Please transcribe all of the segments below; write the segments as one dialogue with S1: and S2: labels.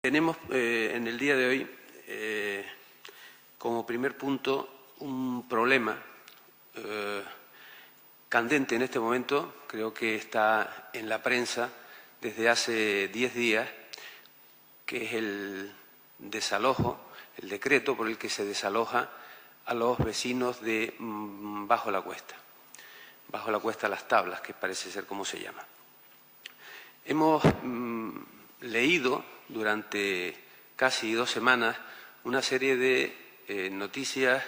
S1: Tenemos en el día de hoy como primer punto un problema candente en este momento, creo que está en la prensa desde hace 10 días, que es el desalojo, el decreto por el que se desaloja a los vecinos de Bajo la Cuesta Las Tablas, que parece ser como se llama. Hemos leído durante casi 2 semanas una serie de noticias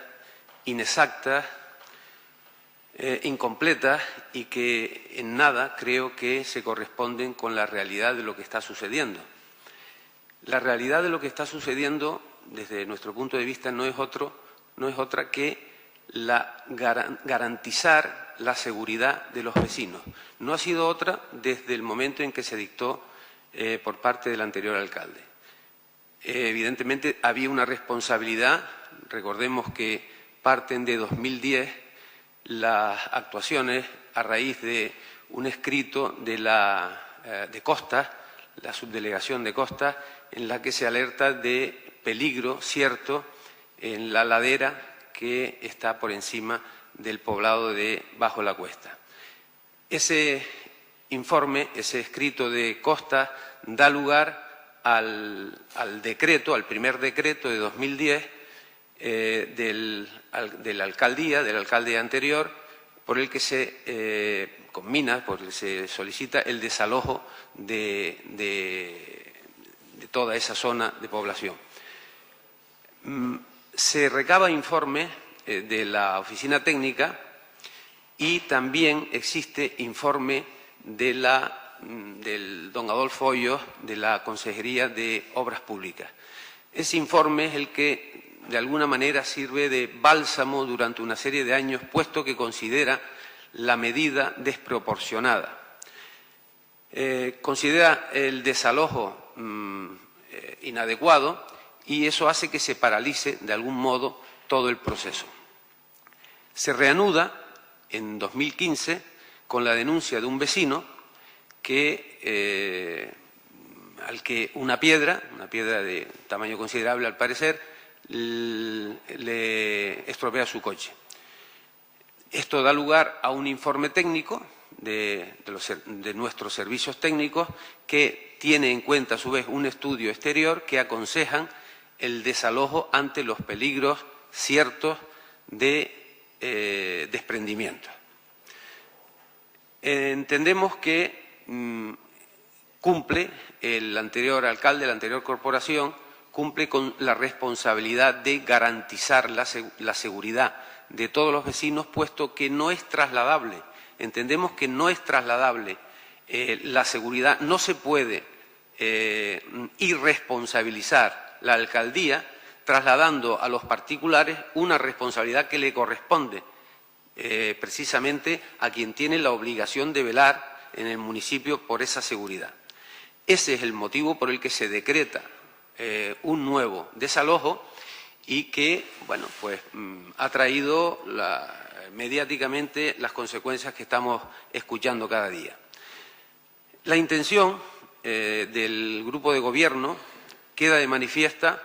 S1: inexactas, incompletas y que en nada creo que se corresponden con la realidad de lo que está sucediendo. La realidad de lo que está sucediendo, desde nuestro punto de vista, no es otra que garantizar la seguridad de los vecinos. No ha sido otra desde el momento en que se dictó por parte del anterior alcalde. Evidentemente había una responsabilidad. Recordemos que parten de 2010 las actuaciones a raíz de un escrito de Costas, la subdelegación de Costas, en la que se alerta de peligro cierto en la ladera que está por encima del poblado de Bajo la Cuesta. Ese informe, ese escrito de Costas, da lugar al decreto, al primer decreto de 2010 de la alcaldía, del alcalde anterior, por el que se se solicita el desalojo de toda esa zona de población. Se recaba informe de la oficina técnica y también existe informe del don Adolfo Hoyos de la Consejería de Obras Públicas. Ese informe es el que de alguna manera sirve de bálsamo durante una serie de años, puesto que considera la medida desproporcionada. Considera el desalojo inadecuado y eso hace que se paralice de algún modo todo el proceso. Se reanuda en 2015 con la denuncia de un vecino al que una piedra de tamaño considerable al parecer, le estropea su coche. Esto da lugar a un informe técnico de nuestros servicios técnicos que tiene en cuenta a su vez un estudio exterior que aconsejan el desalojo ante los peligros ciertos de desprendimiento. Entendemos que cumple el anterior alcalde, la anterior corporación, cumple con la responsabilidad de garantizar la seguridad de todos los vecinos, puesto que no es trasladable. Entendemos que no es trasladable la seguridad, no se puede irresponsabilizar la alcaldía trasladando a los particulares una responsabilidad que le corresponde precisamente a quien tiene la obligación de velar en el municipio por esa seguridad. Ese es el motivo por el que se decreta un nuevo desalojo y que, bueno, pues ha traído mediáticamente las consecuencias que estamos escuchando cada día. La intención del grupo de gobierno queda de manifiesto,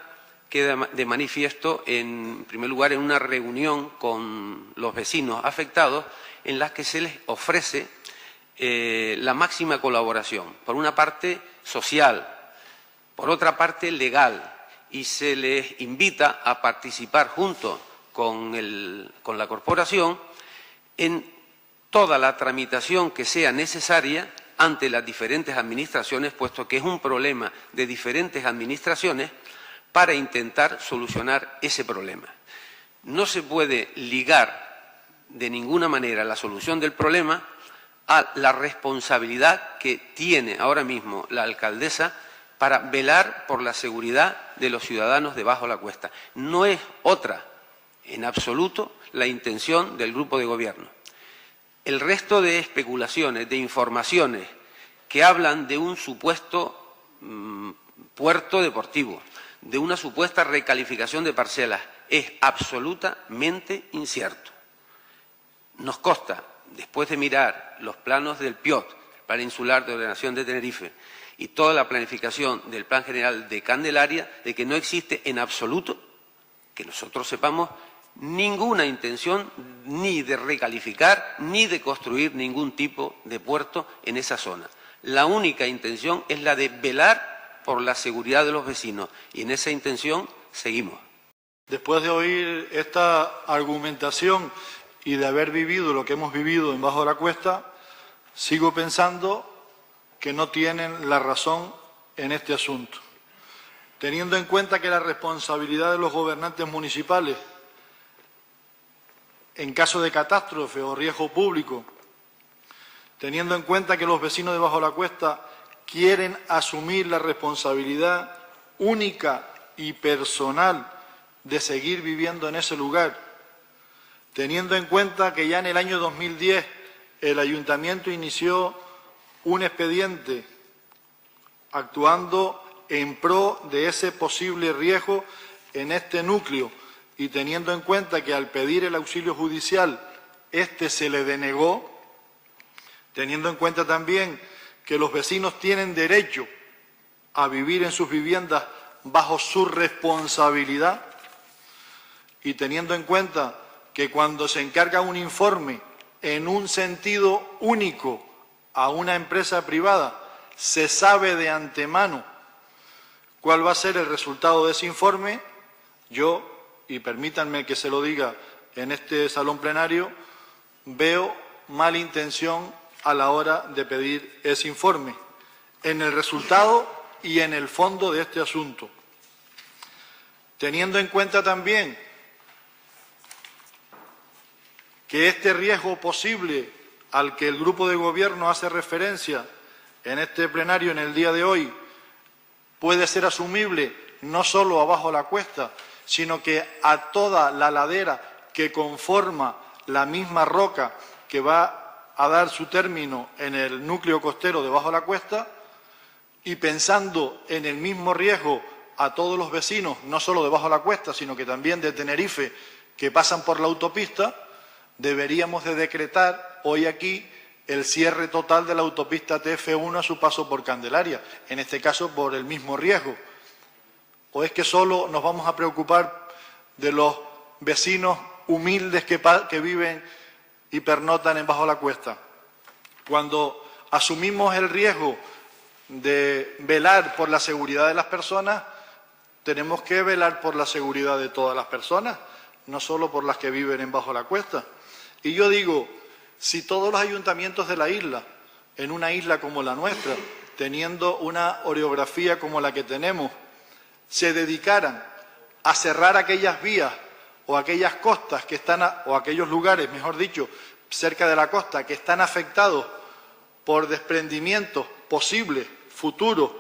S1: en primer lugar, en una reunión con los vecinos afectados en la que se les ofrece la máxima colaboración, por una parte social, por otra parte legal, y se les invita a participar junto con la corporación en toda la tramitación que sea necesaria ante las diferentes administraciones, puesto que es un problema de diferentes administraciones, para intentar solucionar ese problema. No se puede ligar de ninguna manera la solución del problema a la responsabilidad que tiene ahora mismo la alcaldesa para velar por la seguridad de los ciudadanos de Bajo la Cuesta. No es otra, en absoluto, la intención del grupo de gobierno. El resto de especulaciones, de informaciones que hablan de un supuesto puerto deportivo, de una supuesta recalificación de parcelas, es absolutamente incierto. Nos consta, después de mirar los planos del PIOT, el Plan Insular de Ordenación de Tenerife, y toda la planificación del Plan General de Candelaria de que no existe en absoluto, que nosotros sepamos, ninguna intención ni de recalificar ni de construir ningún tipo de puerto en esa zona. La única intención es la de velar por la seguridad de los vecinos y en esa intención seguimos.
S2: Después de oír esta argumentación y de haber vivido lo que hemos vivido en Bajo la Cuesta, sigo pensando que no tienen la razón en este asunto. Teniendo en cuenta que la responsabilidad de los gobernantes municipales en caso de catástrofe o riesgo público, teniendo en cuenta que los vecinos de Bajo la Cuesta quieren asumir la responsabilidad única y personal de seguir viviendo en ese lugar, teniendo en cuenta que ya en el año 2010 el Ayuntamiento inició un expediente actuando en pro de ese posible riesgo en este núcleo y teniendo en cuenta que al pedir el auxilio judicial este se le denegó, teniendo en cuenta también que los vecinos tienen derecho a vivir en sus viviendas bajo su responsabilidad y teniendo en cuenta que cuando se encarga un informe en un sentido único a una empresa privada, se sabe de antemano cuál va a ser el resultado de ese informe, yo, y permítanme que se lo diga en este salón plenario, veo mala intención a la hora de pedir ese informe, en el resultado y en el fondo de este asunto. Teniendo en cuenta también que este riesgo posible al que el Grupo de Gobierno hace referencia en este plenario en el día de hoy puede ser asumible no solo a Bajo la Cuesta, sino que a toda la ladera que conforma la misma roca que va a dar su término en el núcleo costero de Bajo la Cuesta, y pensando en el mismo riesgo a todos los vecinos, no solo de Bajo la Cuesta, sino que también de Tenerife, que pasan por la autopista, deberíamos de decretar hoy aquí el cierre total de la autopista TF1 a su paso por Candelaria, en este caso por el mismo riesgo. ¿O es que solo nos vamos a preocupar de los vecinos humildes que viven y pernotan en Bajo la Cuesta? Cuando asumimos el riesgo de velar por la seguridad de las personas, tenemos que velar por la seguridad de todas las personas, no solo por las que viven en Bajo la Cuesta. Y yo digo, si todos los ayuntamientos de la isla, en una isla como la nuestra, teniendo una orografía como la que tenemos, se dedicaran a cerrar aquellas vías o aquellas costas que están, o aquellos lugares, mejor dicho, cerca de la costa, que están afectados por desprendimientos posibles, futuros,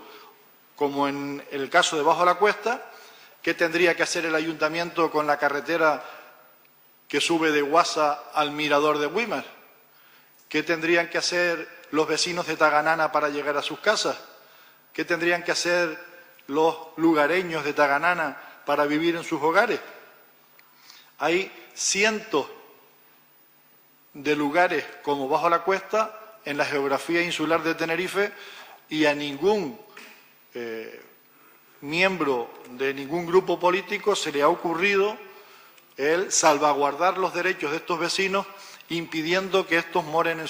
S2: como en el caso de Bajo la Cuesta, ¿qué tendría que hacer el ayuntamiento con la carretera que sube de Guasa al mirador de Güímar? ¿Qué tendrían que hacer los vecinos de Taganana para llegar a sus casas? ¿Qué tendrían que hacer los lugareños de Taganana para vivir en sus hogares? Hay cientos de lugares como Bajo la Cuesta en la geografía insular de Tenerife y a ningún miembro de ningún grupo político se le ha ocurrido el salvaguardar los derechos de estos vecinos impidiendo que estos moren en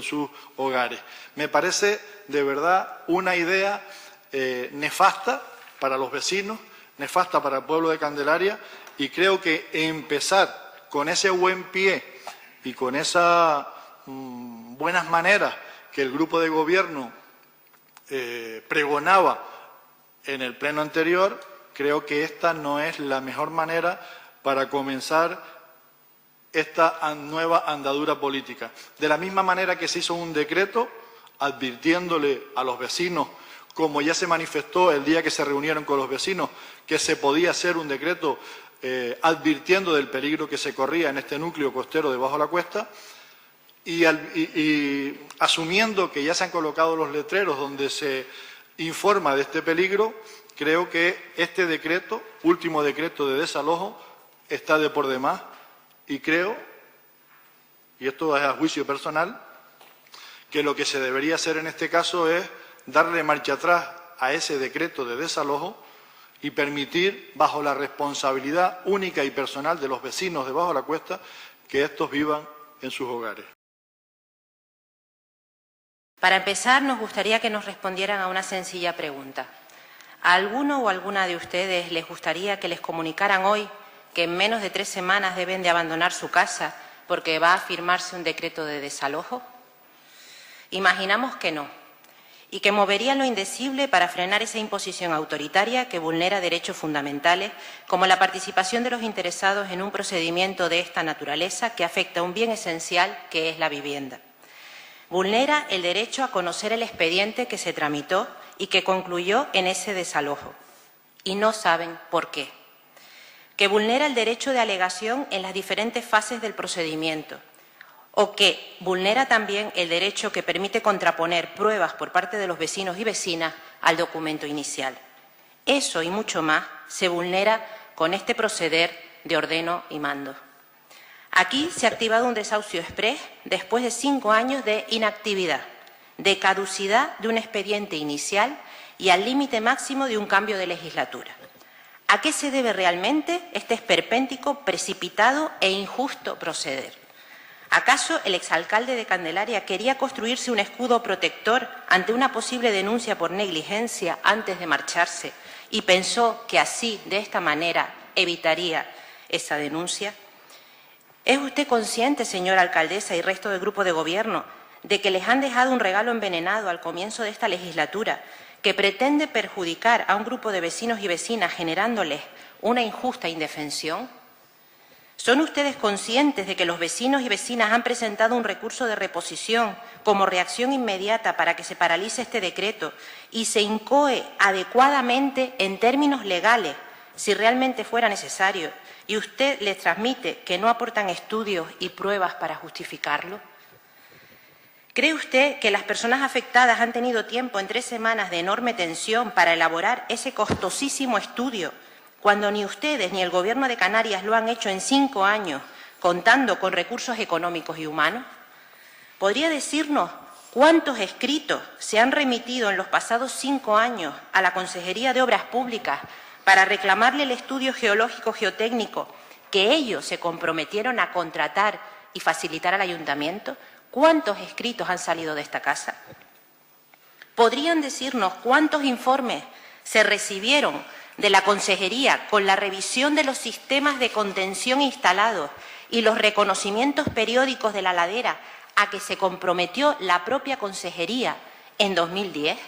S2: sus hogares. Me parece de verdad una idea nefasta para los vecinos, nefasta para el pueblo de Candelaria, y creo que empezar con ese buen pie y con esas buenas maneras que el Grupo de Gobierno pregonaba en el pleno anterior, creo que esta no es la mejor manera para comenzar esta nueva andadura política. De la misma manera que se hizo un decreto advirtiéndole a los vecinos, como ya se manifestó el día que se reunieron con los vecinos, que se podía hacer un decreto advirtiendo del peligro que se corría en este núcleo costero de Bajo la Cuesta, y asumiendo que ya se han colocado los letreros donde se informa de este peligro, creo que este decreto, último decreto de desalojo, está de por demás, y creo, y esto es a juicio personal, que lo que se debería hacer en este caso es darle marcha atrás a ese decreto de desalojo y permitir, bajo la responsabilidad única y personal de los vecinos de Bajo la Cuesta, que estos vivan en sus hogares.
S3: Para empezar, nos gustaría que nos respondieran a una sencilla pregunta. ¿A alguno o alguna de ustedes les gustaría que les comunicaran hoy que en menos de 3 semanas deben de abandonar su casa porque va a firmarse un decreto de desalojo? Imaginamos que no, y que moverían lo indecible para frenar esa imposición autoritaria que vulnera derechos fundamentales, como la participación de los interesados en un procedimiento de esta naturaleza que afecta a un bien esencial que es la vivienda. Vulnera el derecho a conocer el expediente que se tramitó y que concluyó en ese desalojo, y no saben por qué. Que vulnera el derecho de alegación en las diferentes fases del procedimiento, o que vulnera también el derecho que permite contraponer pruebas por parte de los vecinos y vecinas al documento inicial. Eso y mucho más se vulnera con este proceder de ordeno y mando. Aquí se ha activado un desahucio exprés después de 5 años de inactividad, de caducidad de un expediente inicial y al límite máximo de un cambio de legislatura. ¿A qué se debe realmente este esperpéntico, precipitado e injusto proceder? ¿Acaso el exalcalde de Candelaria quería construirse un escudo protector ante una posible denuncia por negligencia antes de marcharse y pensó que así, de esta manera, evitaría esa denuncia? ¿Es usted consciente, señora alcaldesa y resto del grupo de gobierno, de que les han dejado un regalo envenenado al comienzo de esta legislatura que pretende perjudicar a un grupo de vecinos y vecinas generándoles una injusta indefensión? ¿Son ustedes conscientes de que los vecinos y vecinas han presentado un recurso de reposición como reacción inmediata para que se paralice este decreto y se incoe adecuadamente en términos legales si realmente fuera necesario, y usted les transmite que no aportan estudios y pruebas para justificarlo? ¿Cree usted que las personas afectadas han tenido tiempo en 3 semanas de enorme tensión para elaborar ese costosísimo estudio, cuando ni ustedes ni el Gobierno de Canarias lo han hecho en 5 años, contando con recursos económicos y humanos? ¿Podría decirnos cuántos escritos se han remitido en los pasados 5 años a la Consejería de Obras Públicas para reclamarle el estudio geológico geotécnico que ellos se comprometieron a contratar y facilitar al ayuntamiento? ¿Cuántos escritos han salido de esta casa? ¿Podrían decirnos cuántos informes se recibieron de la Consejería con la revisión de los sistemas de contención instalados y los reconocimientos periódicos de la ladera a que se comprometió la propia Consejería en 2010?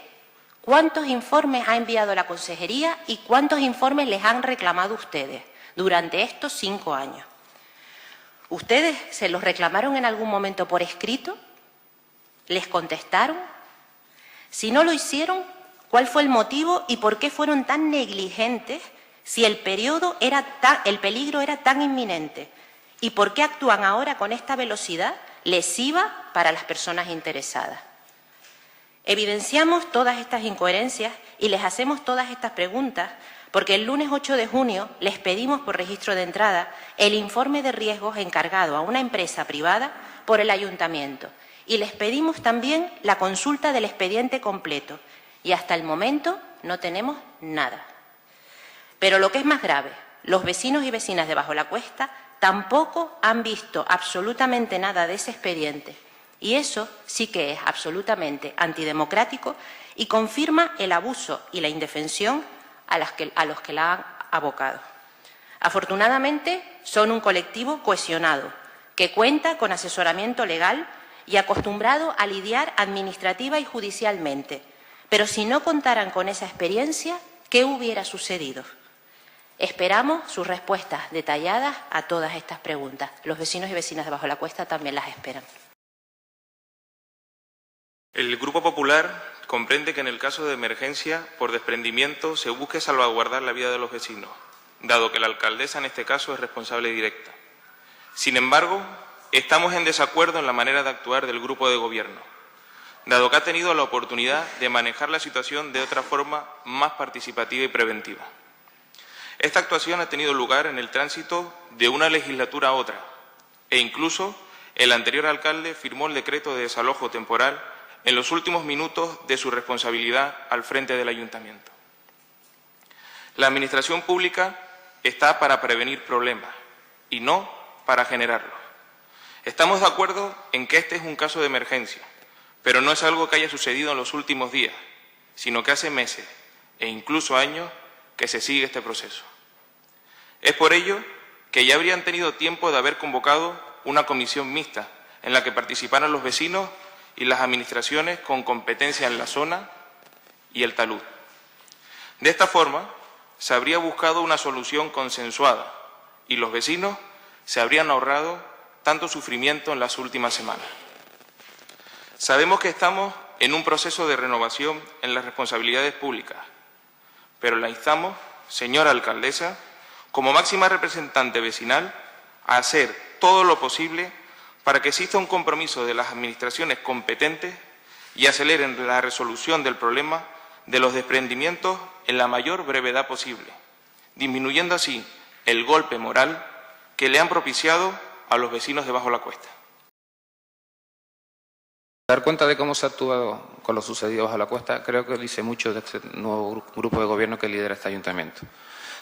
S3: ¿Cuántos informes ha enviado la Consejería y cuántos informes les han reclamado ustedes durante estos 5 años? ¿Ustedes se los reclamaron en algún momento por escrito? ¿Les contestaron? Si no lo hicieron, ¿cuál fue el motivo y por qué fueron tan negligentes si el peligro era tan inminente? ¿Y por qué actúan ahora con esta velocidad lesiva para las personas interesadas? Evidenciamos todas estas incoherencias y les hacemos todas estas preguntas porque el lunes 8 de junio les pedimos por registro de entrada el informe de riesgos encargado a una empresa privada por el ayuntamiento y les pedimos también la consulta del expediente completo y hasta el momento no tenemos nada. Pero lo que es más grave, los vecinos y vecinas de Bajo la Cuesta tampoco han visto absolutamente nada de ese expediente. Y eso sí que es absolutamente antidemocrático y confirma el abuso y la indefensión a los que la han abocado. Afortunadamente, son un colectivo cohesionado, que cuenta con asesoramiento legal y acostumbrado a lidiar administrativa y judicialmente. Pero si no contaran con esa experiencia, ¿qué hubiera sucedido? Esperamos sus respuestas detalladas a todas estas preguntas. Los vecinos y vecinas de Bajo la Cuesta también las esperan.
S4: El Grupo Popular comprende que en el caso de emergencia por desprendimiento se busque salvaguardar la vida de los vecinos, dado que la alcaldesa en este caso es responsable directa. Sin embargo, estamos en desacuerdo en la manera de actuar del Grupo de Gobierno, dado que ha tenido la oportunidad de manejar la situación de otra forma más participativa y preventiva. Esta actuación ha tenido lugar en el tránsito de una legislatura a otra, e incluso el anterior alcalde firmó el decreto de desalojo temporal en los últimos minutos de su responsabilidad al frente del Ayuntamiento. La Administración pública está para prevenir problemas y no para generarlos. Estamos de acuerdo en que este es un caso de emergencia, pero no es algo que haya sucedido en los últimos días, sino que hace meses e incluso años que se sigue este proceso. Es por ello que ya habrían tenido tiempo de haber convocado una comisión mixta en la que participaran los vecinos y las administraciones con competencia en la zona y el talud. De esta forma, se habría buscado una solución consensuada y los vecinos se habrían ahorrado tanto sufrimiento en las últimas semanas. Sabemos que estamos en un proceso de renovación en las responsabilidades públicas, pero la instamos, señora alcaldesa, como máxima representante vecinal, a hacer todo lo posible para que exista un compromiso de las administraciones competentes y aceleren la resolución del problema de los desprendimientos en la mayor brevedad posible, disminuyendo así el golpe moral que le han propiciado a los vecinos de Bajo la Cuesta.
S5: Dar cuenta de cómo se ha actuado con lo sucedido bajo la Cuesta, creo que dice mucho de este nuevo grupo de gobierno que lidera este ayuntamiento.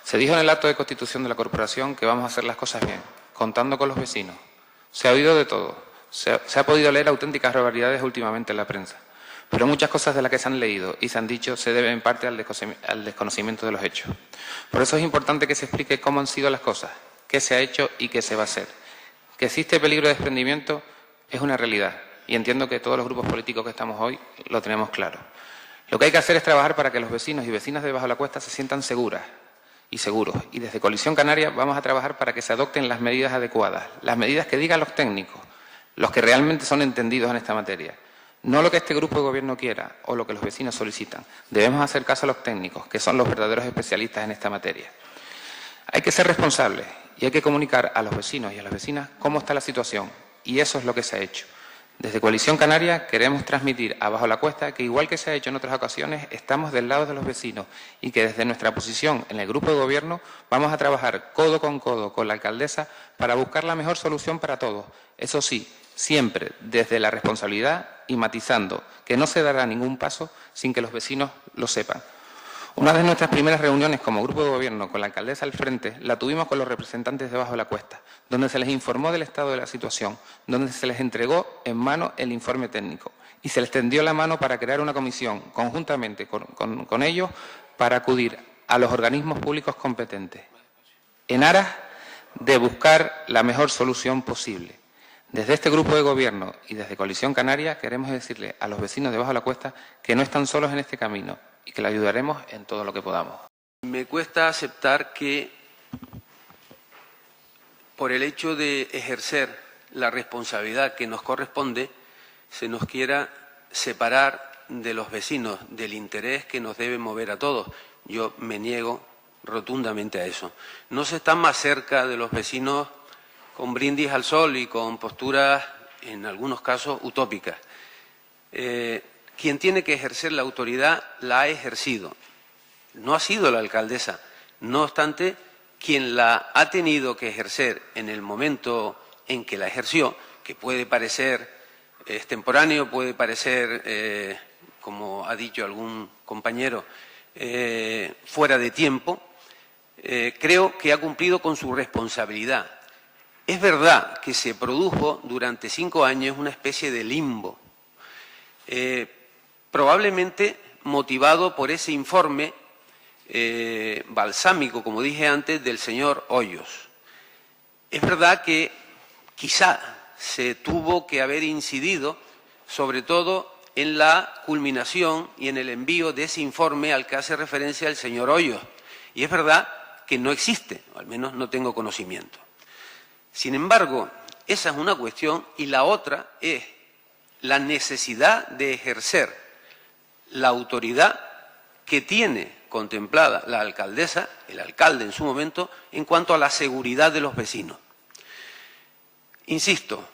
S5: Se dijo en el acto de constitución de la corporación que vamos a hacer las cosas bien, contando con los vecinos. Se ha oído de todo. Se ha podido leer auténticas barbaridades últimamente en la prensa. Pero muchas cosas de las que se han leído y se han dicho se deben en parte al desconocimiento de los hechos. Por eso es importante que se explique cómo han sido las cosas, qué se ha hecho y qué se va a hacer. Que existe peligro de desprendimiento es una realidad. Y entiendo que todos los grupos políticos que estamos hoy lo tenemos claro. Lo que hay que hacer es trabajar para que los vecinos y vecinas de Bajo la Cuesta se sientan seguras y seguros. Y desde Coalición Canaria vamos a trabajar para que se adopten las medidas adecuadas, las medidas que digan los técnicos, los que realmente son entendidos en esta materia. No lo que este grupo de gobierno quiera o lo que los vecinos solicitan. Debemos hacer caso a los técnicos, que son los verdaderos especialistas en esta materia. Hay que ser responsables y hay que comunicar a los vecinos y a las vecinas cómo está la situación. Y eso es lo que se ha hecho. Desde Coalición Canaria queremos transmitir a Bajo la Cuesta que, igual que se ha hecho en otras ocasiones, estamos del lado de los vecinos y que desde nuestra posición en el grupo de gobierno vamos a trabajar codo con la alcaldesa para buscar la mejor solución para todos. Eso sí, siempre desde la responsabilidad y matizando que no se dará ningún paso sin que los vecinos lo sepan. Una de nuestras primeras reuniones como grupo de gobierno con la alcaldesa al frente la tuvimos con los representantes de Bajo la Cuesta, donde se les informó del estado de la situación, donde se les entregó en mano el informe técnico y se les tendió la mano para crear una comisión conjuntamente con ellos para acudir a los organismos públicos competentes en aras de buscar la mejor solución posible. Desde este grupo de gobierno y desde Coalición Canaria queremos decirle a los vecinos de Bajo la Cuesta que no están solos en este camino y que le ayudaremos en todo lo que podamos.
S1: Me cuesta aceptar que por el hecho de ejercer la responsabilidad que nos corresponde se nos quiera separar de los vecinos, del interés que nos debe mover a todos. Yo me niego rotundamente a eso. No se está más cerca de los vecinos con brindis al sol y con posturas, en algunos casos, utópicas. Quien tiene que ejercer la autoridad la ha ejercido. No ha sido la alcaldesa. No obstante, quien la ha tenido que ejercer en el momento en que la ejerció, que puede parecer extemporáneo, puede parecer, como ha dicho algún compañero, fuera de tiempo, creo que ha cumplido con su responsabilidad. Es verdad que se produjo durante 5 años una especie de limbo, probablemente motivado por ese informe balsámico, como dije antes, del señor Hoyos. Es verdad que quizá se tuvo que haber incidido, sobre todo en la culminación y en el envío de ese informe al que hace referencia el señor Hoyos. Y es verdad que no existe, o al menos no tengo conocimiento. Sin embargo, esa es una cuestión y la otra es la necesidad de ejercer la autoridad que tiene contemplada la alcaldesa, el alcalde en su momento, en cuanto a la seguridad de los vecinos. Insisto,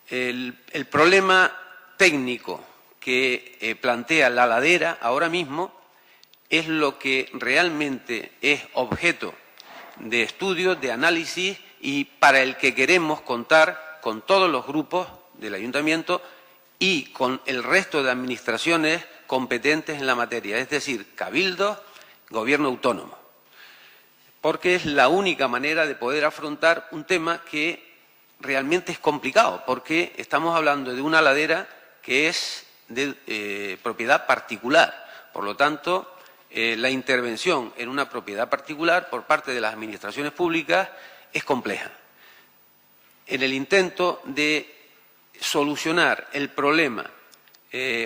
S1: el problema técnico que plantea la ladera ahora mismo es lo que realmente es objeto de estudio, de análisis y para el que queremos contar con todos los grupos del ayuntamiento y con el resto de administraciones competentes en la materia, es decir, cabildos, gobierno autónomo, porque es la única manera de poder afrontar un tema que realmente es complicado, porque estamos hablando de una ladera que es de propiedad particular. Por lo tanto, la intervención en una propiedad particular por parte de las administraciones públicas es compleja. En el intento de solucionar el problema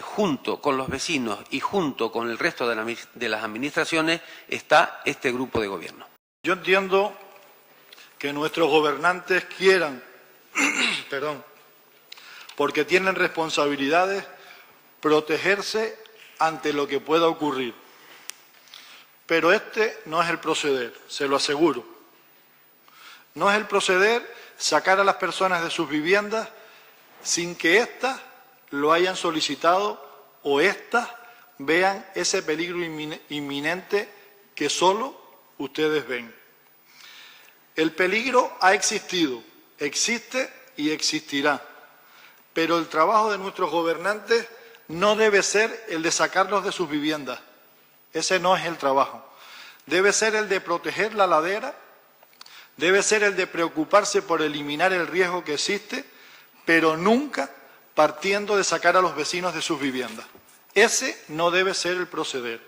S1: junto con los vecinos y junto con el resto de las administraciones está este grupo de gobierno.
S2: Yo entiendo que nuestros gobernantes quieran, porque tienen responsabilidades, protegerse ante lo que pueda ocurrir. Pero este no es el proceder, se lo aseguro. No es el proceder sacar a las personas de sus viviendas sin que éstas lo hayan solicitado o éstas vean ese peligro inminente que solo ustedes ven. El peligro ha existido, existe y existirá, pero el trabajo de nuestros gobernantes no debe ser el de sacarlos de sus viviendas. Ese no es el trabajo. Debe ser el de proteger la ladera, debe ser el de preocuparse por eliminar el riesgo que existe, pero nunca partiendo de sacar a los vecinos de sus viviendas. Ese no debe ser el proceder.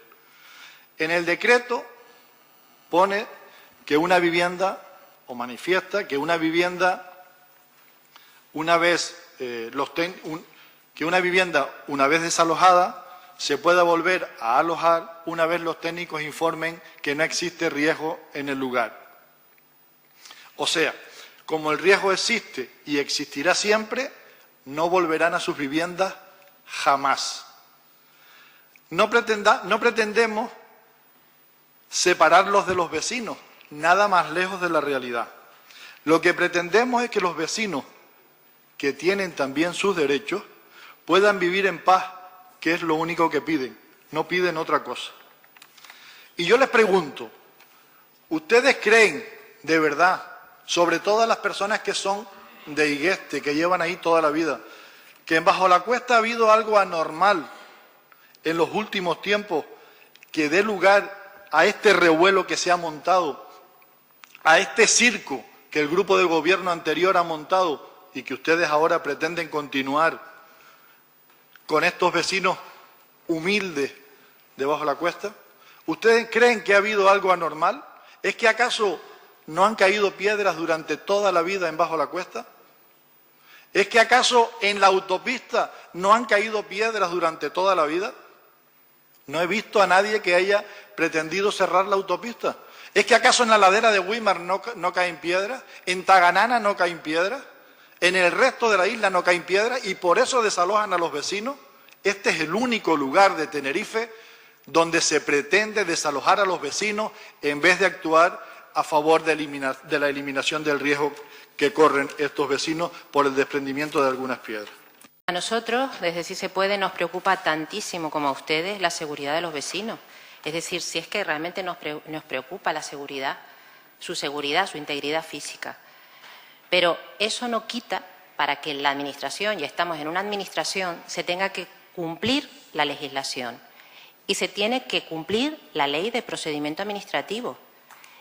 S2: En el decreto pone que una vivienda, o manifiesta que una vivienda, una vez desalojada, se pueda volver a alojar una vez los técnicos informen que no existe riesgo en el lugar. O sea, como el riesgo existe y existirá siempre, no volverán a sus viviendas jamás. No pretendemos separarlos de los vecinos, nada más lejos de la realidad. Lo que pretendemos es que los vecinos, que tienen también sus derechos, puedan vivir en paz, que es lo único que piden, no piden otra cosa. Y yo les pregunto, ¿ustedes creen de verdad, sobre todas las personas que son de Igueste, que llevan ahí toda la vida, que en Bajo la Cuesta ha habido algo anormal en los últimos tiempos que dé lugar a este revuelo que se ha montado, a este circo que el grupo de gobierno anterior ha montado y que ustedes ahora pretenden continuar con estos vecinos humildes de Bajo la Cuesta? ¿Ustedes creen que ha habido algo anormal? ¿Es que acaso no han caído piedras durante toda la vida en Bajo la Cuesta? ¿Es que acaso en la autopista no han caído piedras durante toda la vida? No he visto a nadie que haya pretendido cerrar la autopista. ¿Es que acaso en la ladera de Güímar no caen piedras? ¿En Taganana no caen piedras? ¿En el resto de la isla no caen piedras? ¿Y por eso desalojan a los vecinos? Este es el único lugar de Tenerife donde se pretende desalojar a los vecinos en vez de actuar a favor de la eliminación del riesgo que corren estos vecinos por el desprendimiento de algunas piedras.
S3: A nosotros, desde Sí se puede, nos preocupa tantísimo como a ustedes la seguridad de los vecinos. Es decir, si es que realmente nos preocupa la seguridad, su integridad física. Pero eso no quita para que la Administración, y estamos en una Administración, se tenga que cumplir la legislación y se tiene que cumplir la Ley de Procedimiento Administrativo.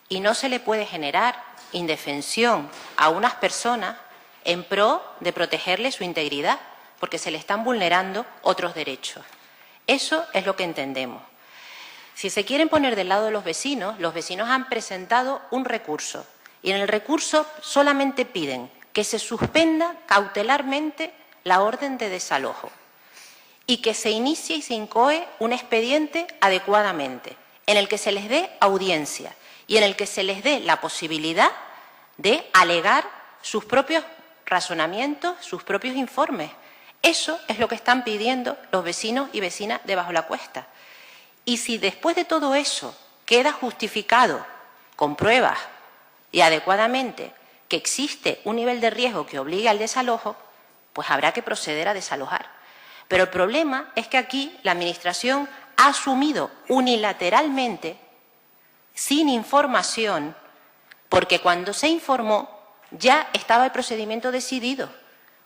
S3: Y no se le puede generar indefensión a unas personas en pro de protegerle su integridad, porque se le están vulnerando otros derechos. Eso es lo que entendemos. Si se quieren poner del lado de los vecinos han presentado un recurso y en el recurso solamente piden que se suspenda cautelarmente la orden de desalojo y que se inicie y se incoe un expediente adecuadamente, en el que se les dé audiencia y en el que se les dé la posibilidad de alegar sus propios razonamientos, sus propios informes. Eso es lo que están pidiendo los vecinos y vecinas de Bajo la Cuesta. Y si después de todo eso queda justificado con pruebas y adecuadamente que existe un nivel de riesgo que obligue al desalojo, pues habrá que proceder a desalojar. Pero el problema es que aquí la Administración ha asumido unilateralmente, sin información, porque cuando se informó ya estaba el procedimiento decidido.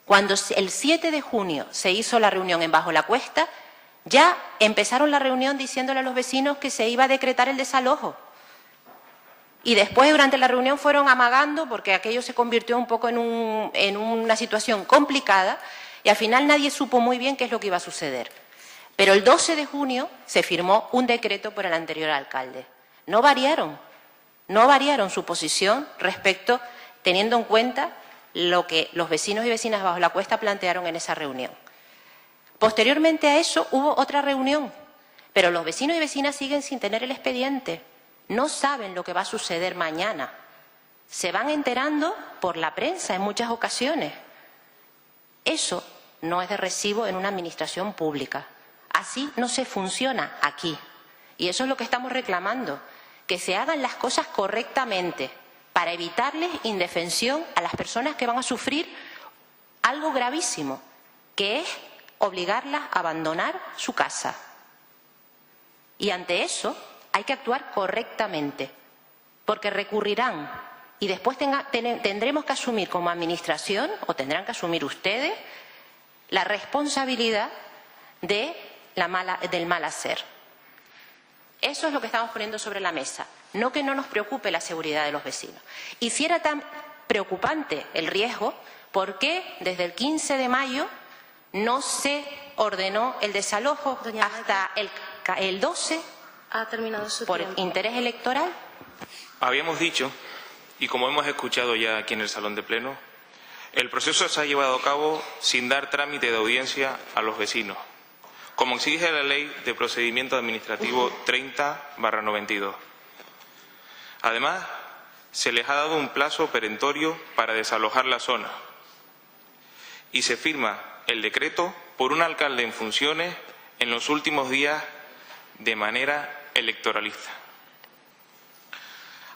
S3: Cuando el 7 de junio se hizo la reunión en Bajo la Cuesta, ya empezaron la reunión diciéndole a los vecinos que se iba a decretar el desalojo. Y después, durante la reunión, fueron amagando porque aquello se convirtió un poco en una situación complicada y al final nadie supo muy bien qué es lo que iba a suceder. Pero el 12 de junio se firmó un decreto por el anterior alcalde. No variaron su posición respecto, teniendo en cuenta lo que los vecinos y vecinas Bajo la Cuesta plantearon en esa reunión. Posteriormente a eso hubo otra reunión, pero los vecinos y vecinas siguen sin tener el expediente. No saben lo que va a suceder mañana. Se van enterando por la prensa en muchas ocasiones. Eso no es de recibo en una administración pública. Así no se funciona aquí. Y eso es lo que estamos reclamando, que se hagan las cosas correctamente para evitarles indefensión a las personas que van a sufrir algo gravísimo, que es obligarlas a abandonar su casa. Y ante eso hay que actuar correctamente, porque recurrirán y después tendremos que asumir como administración, o tendrán que asumir ustedes, la responsabilidad del mal hacer. Eso es lo que estamos poniendo sobre la mesa, no que no nos preocupe la seguridad de los vecinos. Y si era tan preocupante el riesgo, ¿por qué desde el 15 de mayo no se ordenó el desalojo hasta el 12?
S6: Ha terminado su
S3: ¿Por
S6: tiempo.
S3: interés electoral?
S4: Habíamos dicho, y como hemos escuchado ya aquí en el Salón de Pleno, el proceso se ha llevado a cabo sin dar trámite de audiencia a los vecinos, como exige la Ley de Procedimiento Administrativo 30/92. Además, se les ha dado un plazo perentorio para desalojar la zona y se firma el decreto por un alcalde en funciones en los últimos días de manera electoralista.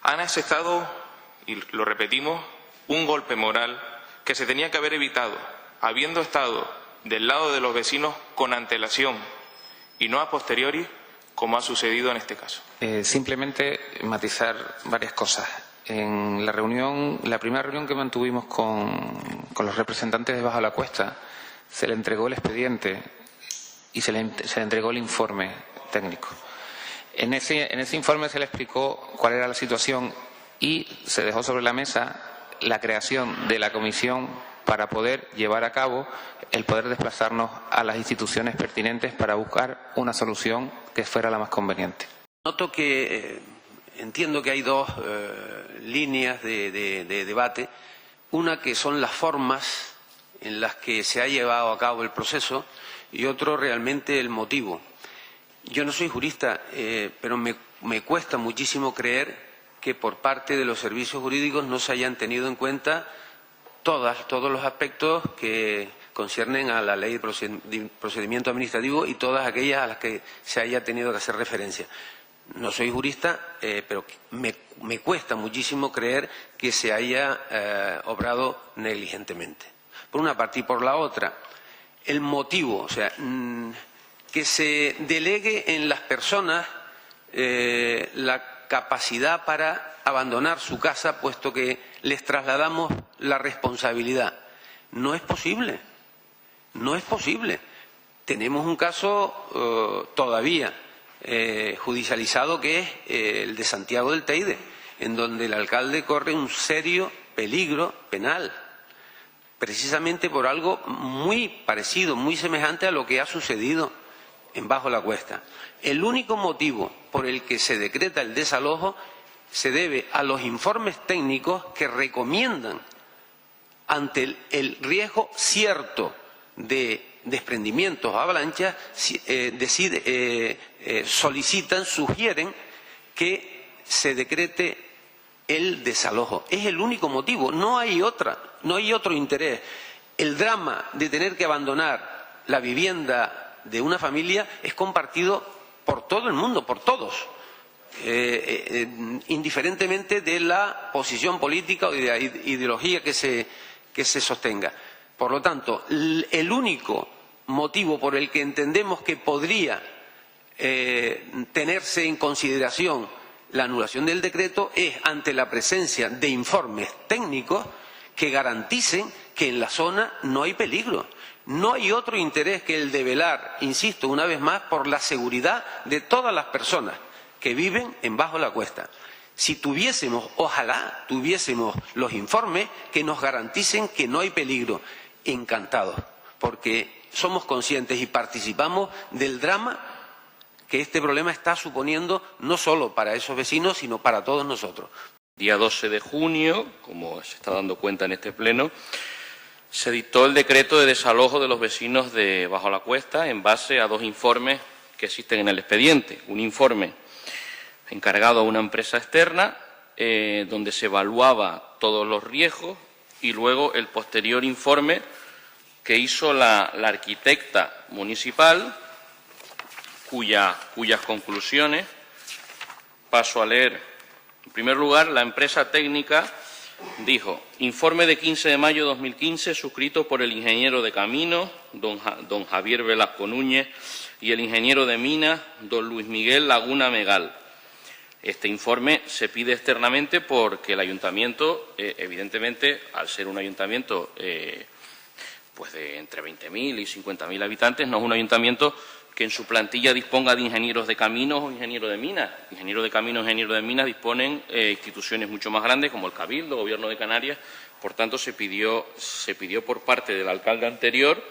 S4: Han asestado, y lo repetimos, un golpe moral que se tenía que haber evitado, habiendo estado del lado de los vecinos con antelación y no a posteriori, como ha sucedido en este caso.
S5: Simplemente matizar varias cosas. En la primera reunión que mantuvimos con los representantes de Bajo la Cuesta, se le entregó el expediente y se le entregó el informe técnico. En ese informe se le explicó cuál era la situación y se dejó sobre la mesa la creación de la comisión para poder llevar a cabo el poder desplazarnos a las instituciones pertinentes para buscar una solución que fuera la más conveniente.
S1: Noto que entiendo que hay dos líneas de debate. Una que son las formas en las que se ha llevado a cabo el proceso y otro realmente el motivo. Yo no soy jurista, pero me cuesta muchísimo creer que por parte de los servicios jurídicos no se hayan tenido en cuenta todos los aspectos que conciernen a la Ley de Procedimiento Administrativo y todas aquellas a las que se haya tenido que hacer referencia. No soy jurista, pero me cuesta muchísimo creer que se haya obrado negligentemente. Por una parte y por la otra, el motivo, o sea, que se delegue en las personas la capacidad para abandonar su casa, puesto que les trasladamos la responsabilidad. No es posible, no es posible. Tenemos un caso todavía judicializado que es el de Santiago del Teide, en donde el alcalde corre un serio peligro penal, precisamente por algo muy parecido, muy semejante a lo que ha sucedido en Bajo la Cuesta. El único motivo por el que se decreta el desalojo se debe a los informes técnicos que recomiendan, ante el riesgo cierto de desprendimientos o avalanchas, sugieren que se decrete el desalojo. Es el único motivo, no hay otro interés. El drama de tener que abandonar la vivienda de una familia es compartido por todo el mundo, por todos, indiferentemente de la posición política o de la ideología que se sostenga. Por lo tanto, el único motivo por el que entendemos que podría tenerse en consideración la anulación del decreto es ante la presencia de informes técnicos que garanticen que en la zona no hay peligro. No hay otro interés que el de velar, insisto una vez más, por la seguridad de todas las personas que viven en Bajo la Cuesta. Si tuviésemos, ojalá tuviésemos los informes que nos garanticen que no hay peligro, encantados, porque somos conscientes y participamos del drama que este problema está suponiendo no solo para esos vecinos, sino para todos nosotros.
S6: Día 12 de junio, como se está dando cuenta en este pleno, se dictó el decreto de desalojo de los vecinos de Bajo la Cuesta en base a dos informes que existen en el expediente. Un informe encargado a una empresa externa, donde se evaluaba todos los riesgos, y luego el posterior informe que hizo la arquitecta municipal, cuyas conclusiones paso a leer. En primer lugar, la empresa técnica dijo: informe de 15 de mayo de 2015 suscrito por el ingeniero de caminos, don Javier Velasco Núñez, y el ingeniero de minas, don Luis Miguel Laguna Megal. Este informe se pide externamente porque el ayuntamiento, evidentemente, al ser un ayuntamiento pues de entre 20.000 y 50.000 habitantes, no es un ayuntamiento que en su plantilla disponga de ingenieros de caminos o ingenieros de minas. Ingenieros de caminos e ingenieros de minas disponen instituciones mucho más grandes como el Cabildo, Gobierno de Canarias. Por tanto, se pidió por parte del alcalde anterior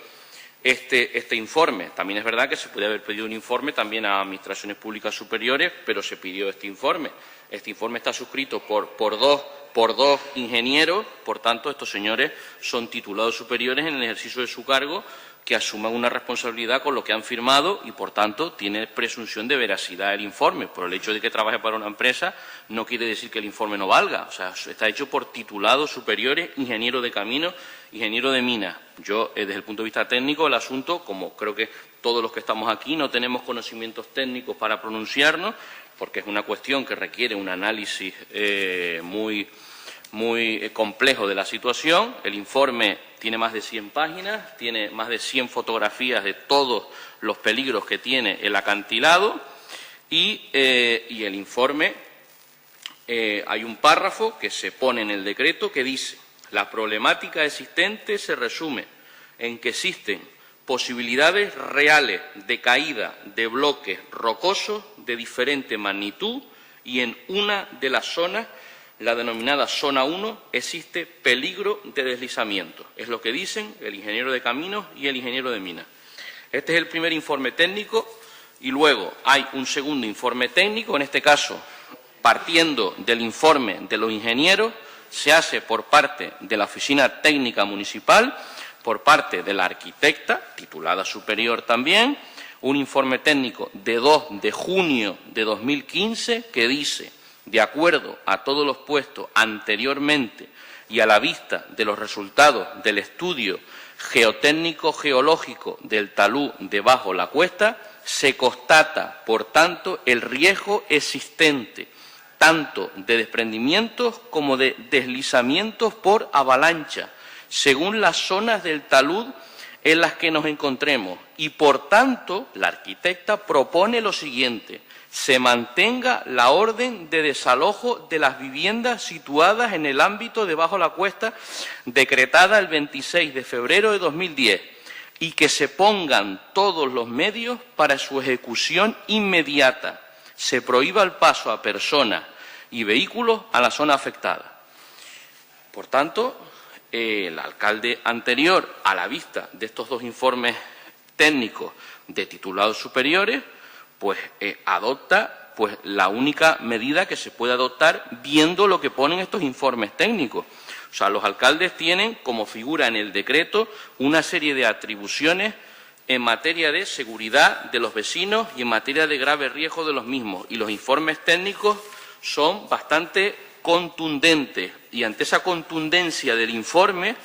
S6: este informe. También es verdad que se podía haber pedido un informe también a administraciones públicas superiores, pero se pidió este informe. Este informe está suscrito por dos ingenieros, por tanto, estos señores son titulados superiores en el ejercicio de su cargo, que asuman una responsabilidad con lo que han firmado y, por tanto, tiene presunción de veracidad el informe. Por el hecho de que trabaje para una empresa no quiere decir que el informe no valga. O sea, está hecho por titulados superiores, ingeniero de caminos, ingeniero de minas. Yo, desde el punto de vista técnico, el asunto, como creo que todos los que estamos aquí no tenemos conocimientos técnicos para pronunciarnos, porque es una cuestión que requiere un análisis muy complejo de la situación. El informe tiene más de 100 páginas, tiene más de 100 fotografías de todos los peligros que tiene el acantilado y el informe, hay un párrafo que se pone en el decreto que dice: la problemática existente se resume en que existen posibilidades reales de caída de bloques rocosos de diferente magnitud y en una de las zonas, la denominada zona 1, existe peligro de deslizamiento. Es lo que dicen el ingeniero de caminos y el ingeniero de minas. Este es el primer informe técnico y luego hay un segundo informe técnico, en este caso, partiendo del informe de los ingenieros, se hace por parte de la Oficina Técnica Municipal, por parte de la arquitecta, titulada superior también, un informe técnico de 2 de junio de 2015 que dice: de acuerdo a todos los puestos anteriormente y a la vista de los resultados del estudio geotécnico-geológico del talud de Bajo la Cuesta, se constata, por tanto, el riesgo existente tanto de desprendimientos como de deslizamientos por avalancha, según las zonas del talud en las que nos encontremos. Y, por tanto, la arquitecta propone lo siguiente: se mantenga la orden de desalojo de las viviendas situadas en el ámbito de Bajo la Cuesta, decretada el 26 de febrero de 2010, y que se pongan todos los medios para su ejecución inmediata. Se prohíba el paso a personas y vehículos a la zona afectada. Por tanto, el alcalde anterior, a la vista de estos dos informes técnicos de titulados superiores, pues adopta la única medida que se puede adoptar viendo lo que ponen estos informes técnicos. O sea, los alcaldes tienen, como figura en el decreto, una serie de atribuciones en materia de seguridad de los vecinos y en materia de grave riesgo de los mismos. Y los informes técnicos son bastante contundentes. Y ante esa contundencia del informe,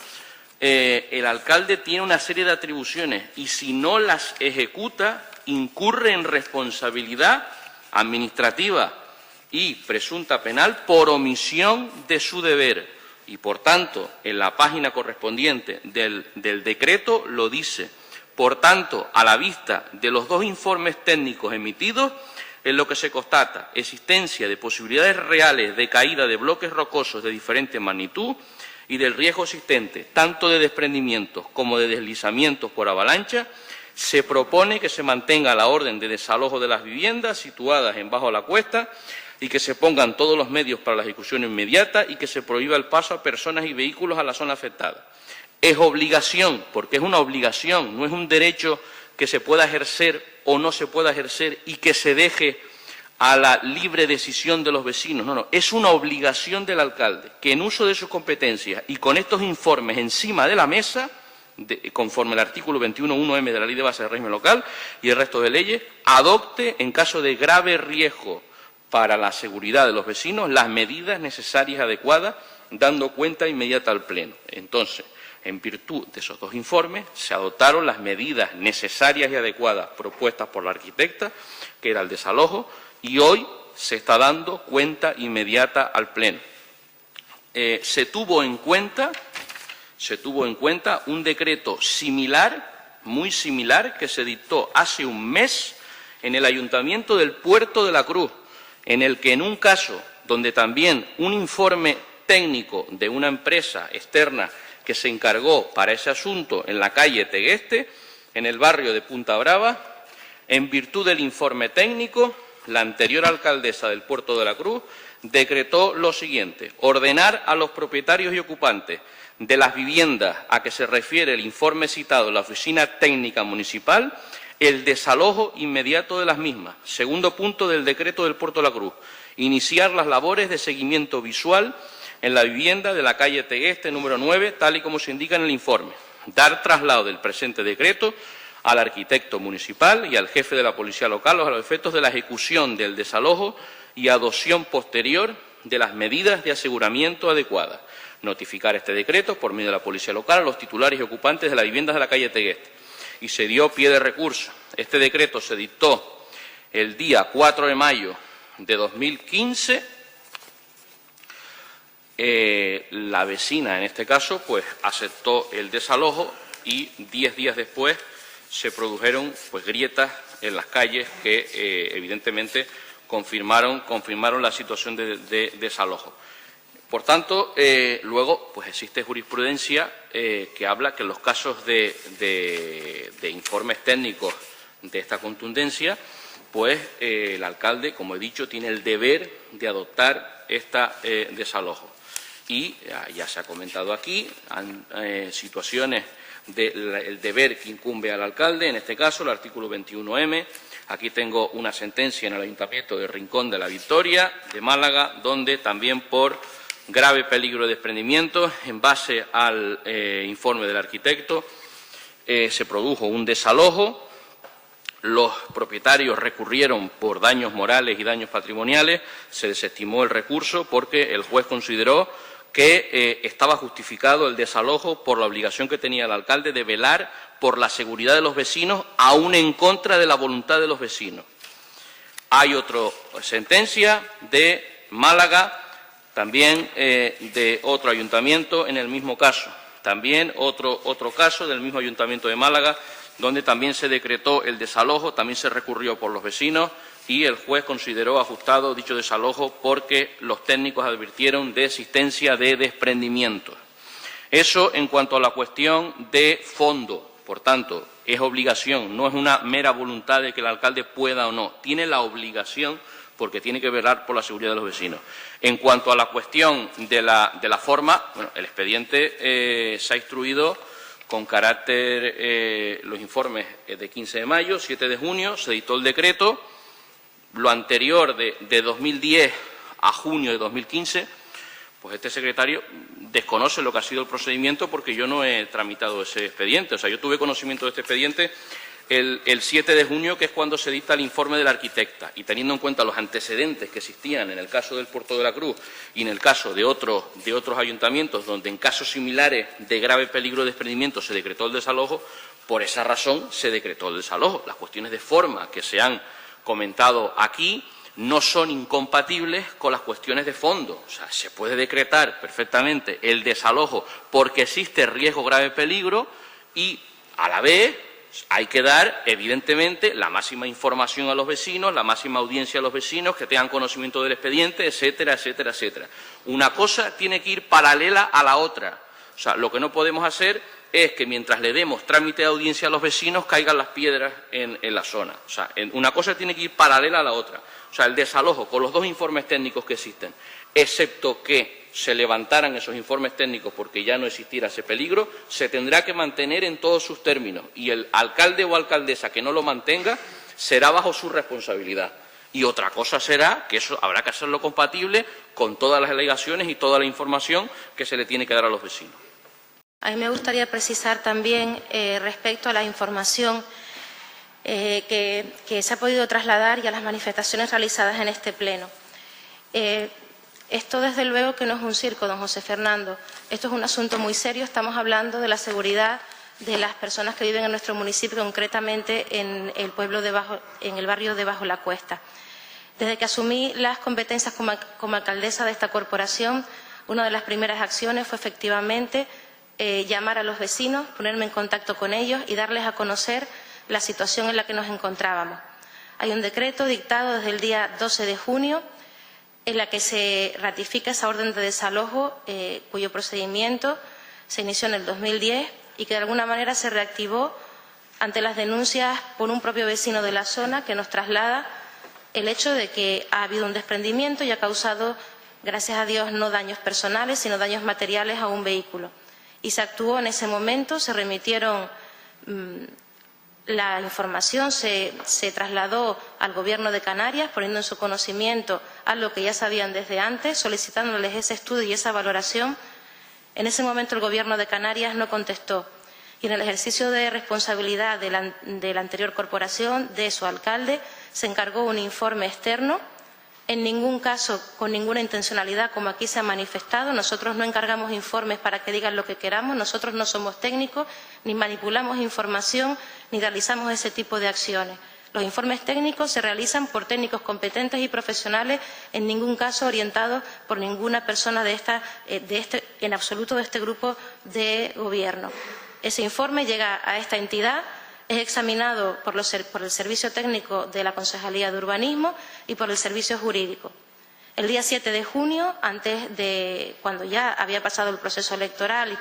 S6: el alcalde tiene una serie de atribuciones y si no las ejecuta, incurre en responsabilidad administrativa y presunta penal por omisión de su deber. Y, por tanto, en la página correspondiente del decreto lo dice. Por tanto, a la vista de los dos informes técnicos emitidos, en lo que se constata existencia de posibilidades reales de caída de bloques rocosos de diferente magnitud y del riesgo existente, tanto de desprendimientos como de deslizamientos por avalancha, se propone que se mantenga la orden de desalojo de las viviendas situadas en bajo la cuesta y que se pongan todos los medios para la ejecución inmediata y que se prohíba el paso a personas y vehículos a la zona afectada. Es obligación, porque es una obligación, no es un derecho que se pueda ejercer o no se pueda ejercer y que se deje a la libre decisión de los vecinos. No, es una obligación del alcalde que en uso de sus competencias y con estos informes encima de la mesa, conforme al artículo 21.1m de la Ley de Base del Régimen Local y el resto de leyes, adopte, en caso de grave riesgo para la seguridad de los vecinos, las medidas necesarias y adecuadas, dando cuenta inmediata al Pleno. Entonces, en virtud de esos dos informes, se adoptaron las medidas necesarias y adecuadas propuestas por la arquitecta, que era el desalojo, y hoy se está dando cuenta inmediata al Pleno. Se tuvo en cuenta un decreto similar, muy similar, que se dictó hace un mes en el Ayuntamiento del Puerto de la Cruz, en el que en un caso donde también un informe técnico de una empresa externa que se encargó para ese asunto en la calle Tegueste, en el barrio de Punta Brava, en virtud del informe técnico, la anterior alcaldesa del Puerto de la Cruz decretó lo siguiente: ordenar a los propietarios y ocupantes de las viviendas a que se refiere el informe citado en la Oficina Técnica Municipal el desalojo inmediato de las mismas. Segundo punto del decreto del Puerto de la Cruz: iniciar las labores de seguimiento visual en la vivienda de la calle Tegueste número 9, tal y como se indica en el informe. Dar traslado del presente decreto al arquitecto municipal y al jefe de la policía local a los efectos de la ejecución del desalojo y adopción posterior de las medidas de aseguramiento adecuadas. Notificar este decreto por medio de la policía local a los titulares y ocupantes de las viviendas de la calle Tegueste. Y se dio pie de recurso. Este decreto se dictó el día 4 de mayo de 2015. La vecina, en este caso, pues aceptó el desalojo y 10 días después se produjeron pues grietas en las calles que evidentemente confirmaron la situación de desalojo. Por tanto, luego pues existe jurisprudencia que habla que en los casos de informes técnicos de esta contundencia, pues el alcalde, como he dicho, tiene el deber de adoptar este desalojo. Y ya se ha comentado aquí, situaciones del deber que incumbe al alcalde, en este caso el artículo 21m. Aquí tengo una sentencia en el Ayuntamiento de Rincón de la Victoria, de Málaga, donde también por grave peligro de desprendimiento, en base al informe del arquitecto, se produjo un desalojo. Los propietarios recurrieron por daños morales y daños patrimoniales, se desestimó el recurso porque el juez consideró que estaba justificado el desalojo por la obligación que tenía el alcalde de velar por la seguridad de los vecinos, aún en contra de la voluntad de los vecinos. Hay otra sentencia de Málaga, también de otro ayuntamiento en el mismo caso. También otro caso del mismo ayuntamiento de Málaga, donde también se decretó el desalojo, también se recurrió por los vecinos y el juez consideró ajustado dicho desalojo porque los técnicos advirtieron de existencia de desprendimientos. Eso en cuanto a la cuestión de fondo. Por tanto, es obligación, no es una mera voluntad de que el alcalde pueda o no. Tiene la obligación porque tiene que velar por la seguridad de los vecinos. En cuanto a la cuestión de la forma, bueno, el expediente se ha instruido con carácter, los informes de 15 de mayo, 7 de junio, se dictó el decreto. Lo anterior de 2010 a junio de 2015, pues este secretario desconoce lo que ha sido el procedimiento porque yo no he tramitado ese expediente. O sea, yo tuve conocimiento de este expediente el 7 de junio, que es cuando se dicta el informe de la arquitecta, y teniendo en cuenta los antecedentes que existían en el caso del Puerto de la Cruz y en el caso de otros ayuntamientos donde en casos similares de grave peligro de desprendimiento se decretó el desalojo, por esa razón se decretó el desalojo. Las cuestiones de forma que se han comentado aquí no son incompatibles con las cuestiones de fondo. O sea, se puede decretar perfectamente el desalojo porque existe riesgo grave peligro y, a la vez, Hay que dar, evidentemente, la máxima información a los vecinos, la máxima audiencia a los vecinos, que tengan conocimiento del expediente, etcétera, etcétera, etcétera. Una cosa tiene que ir paralela a la otra. O sea, lo que no podemos hacer es que mientras le demos trámite de audiencia a los vecinos caigan las piedras en la zona. O sea, una cosa tiene que ir paralela a la otra. O sea, el desalojo, con los dos informes técnicos que existen, excepto que se levantaran esos informes técnicos porque ya no existiera ese peligro, se tendrá que mantener en todos sus términos. Y el alcalde o alcaldesa que no lo mantenga será bajo su responsabilidad. Y otra cosa será que eso habrá que hacerlo compatible con todas las alegaciones y toda la información que se le tiene que dar a los vecinos.
S3: A mí me gustaría precisar también respecto a la información que se ha podido trasladar y a las manifestaciones realizadas en este pleno. Esto, desde luego, que no es un circo, don José Fernando. Esto es un asunto muy serio. Estamos hablando de la seguridad de las personas que viven en nuestro municipio, concretamente en el pueblo en el barrio de Bajo la Cuesta. Desde que asumí las competencias como alcaldesa de esta corporación, una de las primeras acciones fue efectivamente llamar a los vecinos, ponerme en contacto con ellos y darles a conocer la situación en la que nos encontrábamos. Hay un decreto dictado desde el día 12 de junio en la que se ratifica esa orden de desalojo cuyo procedimiento se inició en el 2010 y que de alguna manera se reactivó ante las denuncias por un propio vecino de la zona que nos traslada el hecho de que ha habido un desprendimiento y ha causado, gracias a Dios, no daños personales, sino daños materiales a un vehículo. Y se actuó en ese momento, se remitieron la información, se trasladó al Gobierno de Canarias, poniendo en su conocimiento algo que ya sabían desde antes, solicitándoles ese estudio y esa valoración. En ese momento el Gobierno de Canarias no contestó. Y en el ejercicio de responsabilidad de la anterior corporación, de su alcalde, se encargó un informe externo, en ningún caso con ninguna intencionalidad, como aquí se ha manifestado. Nosotros no encargamos informes para que digan lo que queramos, nosotros no somos técnicos, ni manipulamos información, ni realizamos ese tipo de acciones. Los informes técnicos se realizan por técnicos competentes y profesionales, en ningún caso orientados por ninguna persona en absoluto de este grupo de gobierno. Ese informe llega a esta entidad, es examinado por el Servicio Técnico de la Concejalía de Urbanismo y por el Servicio Jurídico. El día 7 de junio, cuando ya había pasado el proceso electoral y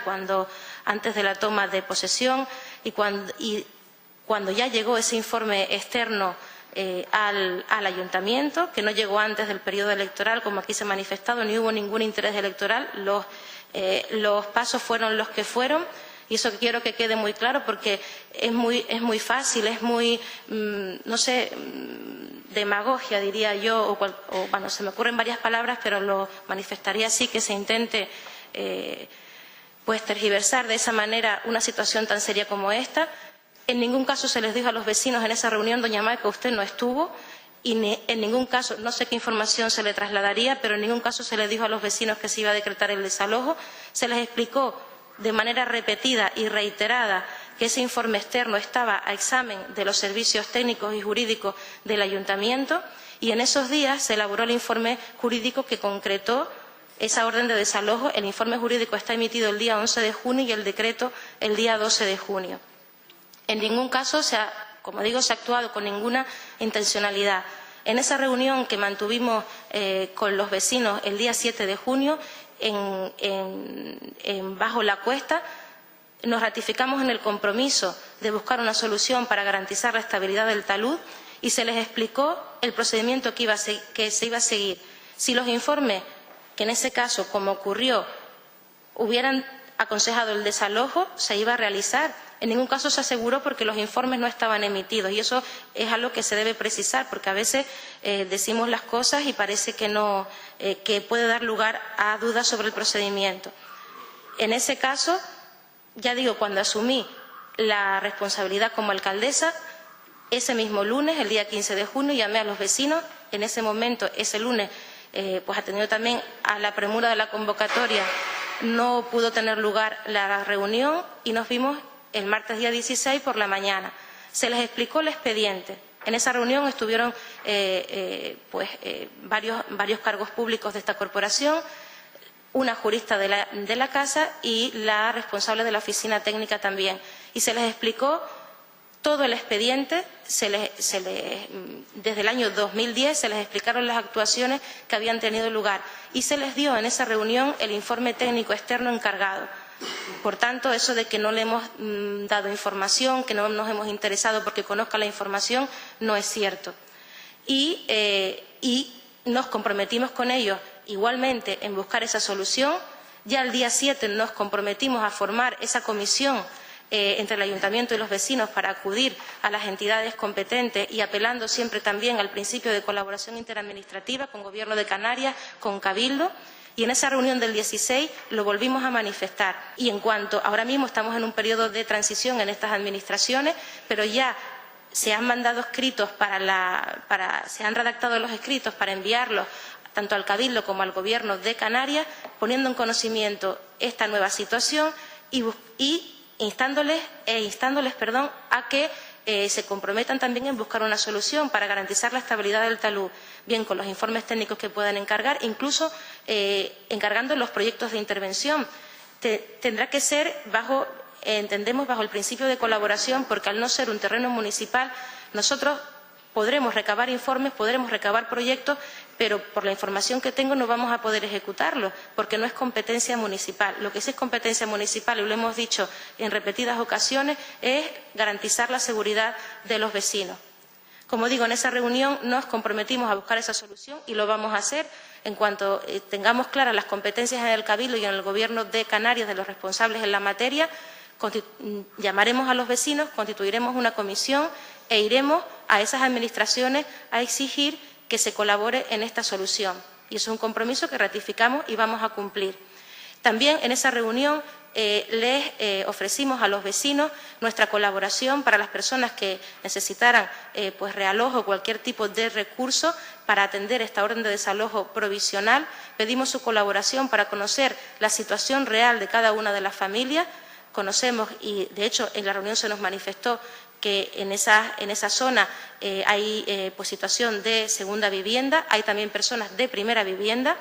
S3: antes de la toma de posesión y cuando ya llegó ese informe externo al ayuntamiento, que no llegó antes del periodo electoral, como aquí se ha manifestado, ni hubo ningún interés electoral, los pasos fueron los que fueron. Y eso quiero que quede muy claro porque es muy fácil, es muy, no sé, demagogia, diría yo, bueno, se me ocurren varias palabras, pero lo manifestaría así, que se intente pues tergiversar de esa manera una situación tan seria como esta. En ningún caso se les dijo a los vecinos en esa reunión, doña May, que usted no estuvo, y en ningún caso, no sé qué información se le trasladaría, pero en ningún caso se les dijo a los vecinos que se iba a decretar el desalojo. Se les explicó de manera repetida y reiterada que ese informe externo estaba a examen de los servicios técnicos y jurídicos del ayuntamiento, y en esos días se elaboró el informe jurídico que concretó esa orden de desalojo. El informe jurídico está emitido el día 11 de junio y el decreto el día 12 de junio. En ningún caso, como digo, se ha actuado con ninguna intencionalidad. En esa reunión que mantuvimos con los vecinos el día 7 de junio, en Bajo la Cuesta, nos ratificamos en el compromiso de buscar una solución para garantizar la estabilidad del talud y se les explicó el procedimiento que se iba a seguir. Si los informes, que en ese caso, como ocurrió, hubieran aconsejado el desalojo, se iba a realizar. En ningún caso se aseguró porque los informes no estaban emitidos, y eso es algo que se debe precisar, porque a veces decimos las cosas y parece que puede dar lugar a dudas sobre el procedimiento. En ese caso, ya digo, cuando asumí la responsabilidad como alcaldesa, ese mismo lunes, el día 15 de junio, llamé a los vecinos. En ese momento, ese lunes, pues atendido también a la premura de la convocatoria, no pudo tener lugar la reunión y nos vimos el martes día 16 por la mañana. Se les explicó el expediente. En esa reunión estuvieron varios cargos públicos de esta corporación, una jurista de la casa y la responsable de la oficina técnica también. Y se les explicó todo el expediente, desde el año 2010 se les explicaron las actuaciones que habían tenido lugar y se les dio en esa reunión el informe técnico externo encargado. Por tanto, eso de que no le hemos dado información, que no nos hemos interesado porque conozca la información, no es cierto. Y nos comprometimos con ellos igualmente en buscar esa solución. Ya el día 7 nos comprometimos a formar esa comisión entre el Ayuntamiento y los vecinos para acudir a las entidades competentes y apelando siempre también al principio de colaboración interadministrativa con Gobierno de Canarias, con Cabildo. Y en esa reunión del 16 lo volvimos a manifestar. Y en cuanto ahora mismo estamos en un periodo de transición en estas administraciones, pero ya se han mandado escritos se han redactado los escritos para enviarlos tanto al Cabildo como al Gobierno de Canarias, poniendo en conocimiento esta nueva situación y instándoles a que se comprometan también en buscar una solución para garantizar la estabilidad del talud, bien con los informes técnicos que puedan encargar, incluso encargando los proyectos de intervención. Tendrá que ser entendemos, bajo el principio de colaboración, porque al no ser un terreno municipal, nosotros podremos recabar informes, podremos recabar proyectos, pero por la información que tengo no vamos a poder ejecutarlos, porque no es competencia municipal. Lo que sí es competencia municipal, y lo hemos dicho en repetidas ocasiones, es garantizar la seguridad de los vecinos. Como digo, en esa reunión nos comprometimos a buscar esa solución y lo vamos a hacer en cuanto tengamos claras las competencias en el Cabildo y en el Gobierno de Canarias de los responsables en la materia. Llamaremos a los vecinos, constituiremos una comisión e iremos a esas administraciones a exigir que se colabore en esta solución. Y eso es un compromiso que ratificamos y vamos a cumplir. También en esa reunión les ofrecimos a los vecinos nuestra colaboración para las personas que necesitaran realojo o cualquier tipo de recurso para atender esta orden de desalojo provisional. Pedimos su colaboración para conocer la situación real de cada una de las familias. Conocemos y, de hecho, en la reunión se nos manifestó que en esa zona hay situación de segunda vivienda, hay también personas de primera vivienda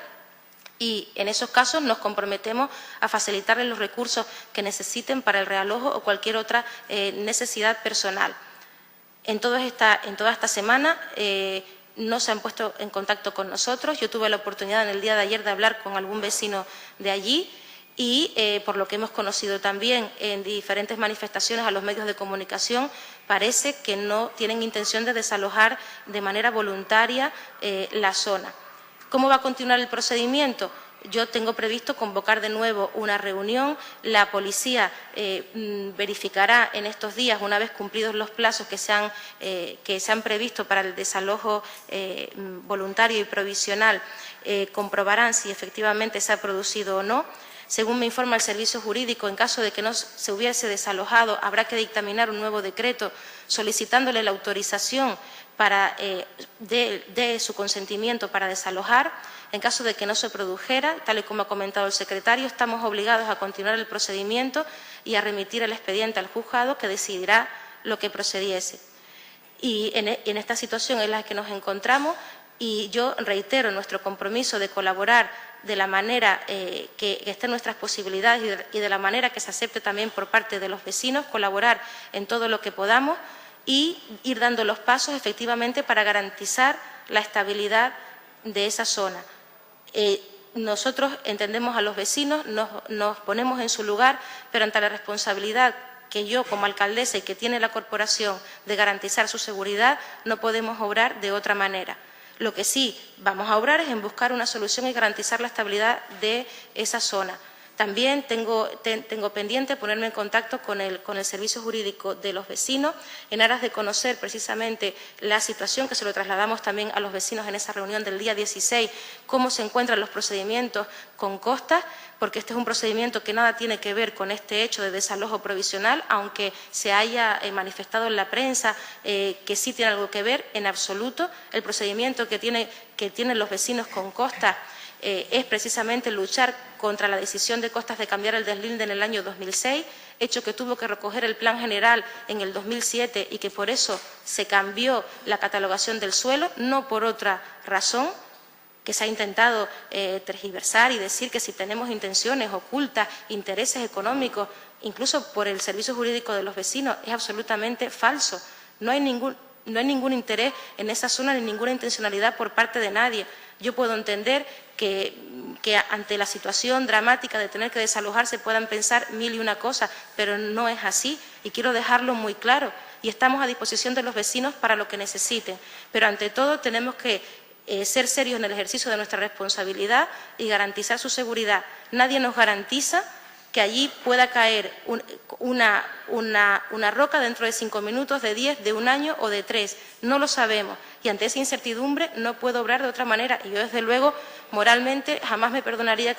S3: y en esos casos nos comprometemos a facilitarles los recursos que necesiten para el realojo o cualquier otra necesidad personal. En toda esta semana no se han puesto en contacto con nosotros. Yo tuve la oportunidad en el día de ayer de hablar con algún vecino de allí y, por lo que hemos conocido también en diferentes manifestaciones a los medios de comunicación, parece que no tienen intención de desalojar de manera voluntaria la zona. ¿Cómo va a continuar el procedimiento? Yo tengo previsto convocar de nuevo una reunión. La policía verificará en estos días, una vez cumplidos los plazos que se han previsto para el desalojo voluntario y provisional, comprobarán si efectivamente se ha producido o no. Según me informa el Servicio Jurídico, en caso de que no se hubiese desalojado, habrá que dictaminar un nuevo decreto solicitándole la autorización de su consentimiento para desalojar. En caso de que no se produjera, tal y como ha comentado el secretario, estamos obligados a continuar el procedimiento y a remitir el expediente al juzgado, que decidirá lo que procediese. Y en esta situación en la que nos encontramos, y yo reitero nuestro compromiso de colaborar de la manera que esté en nuestras posibilidades y de la manera que se acepte también por parte de los vecinos, colaborar en todo lo que podamos y ir dando los pasos efectivamente para garantizar la estabilidad de esa zona. Nosotros entendemos a los vecinos, nos ponemos en su lugar, pero ante la responsabilidad que yo como alcaldesa y que tiene la corporación de garantizar su seguridad, no podemos obrar de otra manera. Lo que sí vamos a obrar es en buscar una solución y garantizar la estabilidad de esa zona. También tengo pendiente ponerme en contacto con el Servicio Jurídico de los vecinos en aras de conocer precisamente la situación, que se lo trasladamos también a los vecinos en esa reunión del día 16, cómo se encuentran los procedimientos con Costas, porque este es un procedimiento que nada tiene que ver con este hecho de desalojo provisional, aunque se haya manifestado en la prensa que sí tiene algo que ver, en absoluto. El procedimiento que tienen los vecinos con Costas es precisamente luchar contra la decisión de Costas de cambiar el deslinde en el año 2006, hecho que tuvo que recoger el Plan General en el 2007 y que por eso se cambió la catalogación del suelo, no por otra razón.
S7: que se ha intentado tergiversar y decir que si tenemos intenciones ocultas, intereses económicos, incluso por el servicio jurídico de los vecinos, es absolutamente falso. No hay ningún interés en esa zona ni ninguna intencionalidad por parte de nadie. Yo puedo entender que ante la situación dramática de tener que desalojarse puedan pensar mil y una cosas, pero no es así y quiero dejarlo muy claro. Y estamos a disposición de los vecinos para lo que necesiten. Pero ante todo tenemos que ser serios en el ejercicio de nuestra responsabilidad y garantizar su seguridad. Nadie nos garantiza que allí pueda caer una roca dentro de 5 minutos, de 10, de 1 año o de 3. No lo sabemos. Y ante esa incertidumbre no puedo obrar de otra manera. Y yo, desde luego, moralmente jamás me perdonaría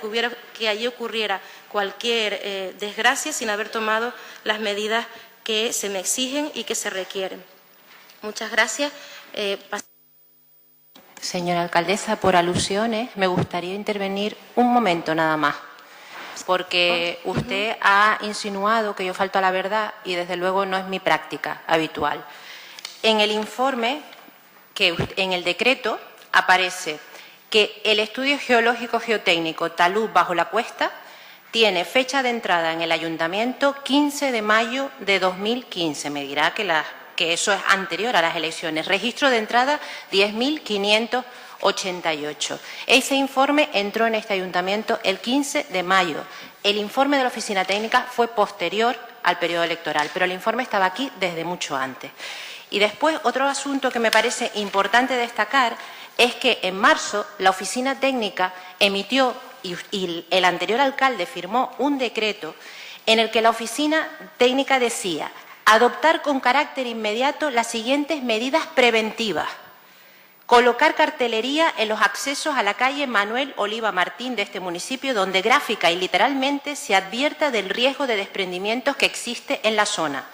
S7: que allí ocurriera cualquier desgracia sin haber tomado las medidas que se me exigen y que se requieren. Muchas gracias.
S3: Señora alcaldesa, por alusiones, me gustaría intervenir un momento nada más, porque usted ha insinuado que yo falto a la verdad y desde luego no es mi práctica habitual. En el informe, en el decreto, aparece que el estudio geológico geotécnico talud bajo la cuesta tiene fecha de entrada en el ayuntamiento 15 de mayo de 2015. Me dirá que eso es anterior a las elecciones. Registro de entrada 10.588. Ese informe entró en este ayuntamiento el 15 de mayo. El informe de la oficina técnica fue posterior al periodo electoral, pero el informe estaba aquí desde mucho antes. Y después, otro asunto que me parece importante destacar es que en marzo la oficina técnica emitió y el anterior alcalde firmó un decreto en el que la oficina técnica decía adoptar con carácter inmediato las siguientes medidas preventivas. Colocar cartelería en los accesos a la calle Manuel Oliva Martín de este municipio, donde gráfica y literalmente se advierta del riesgo de desprendimientos que existe en la zona.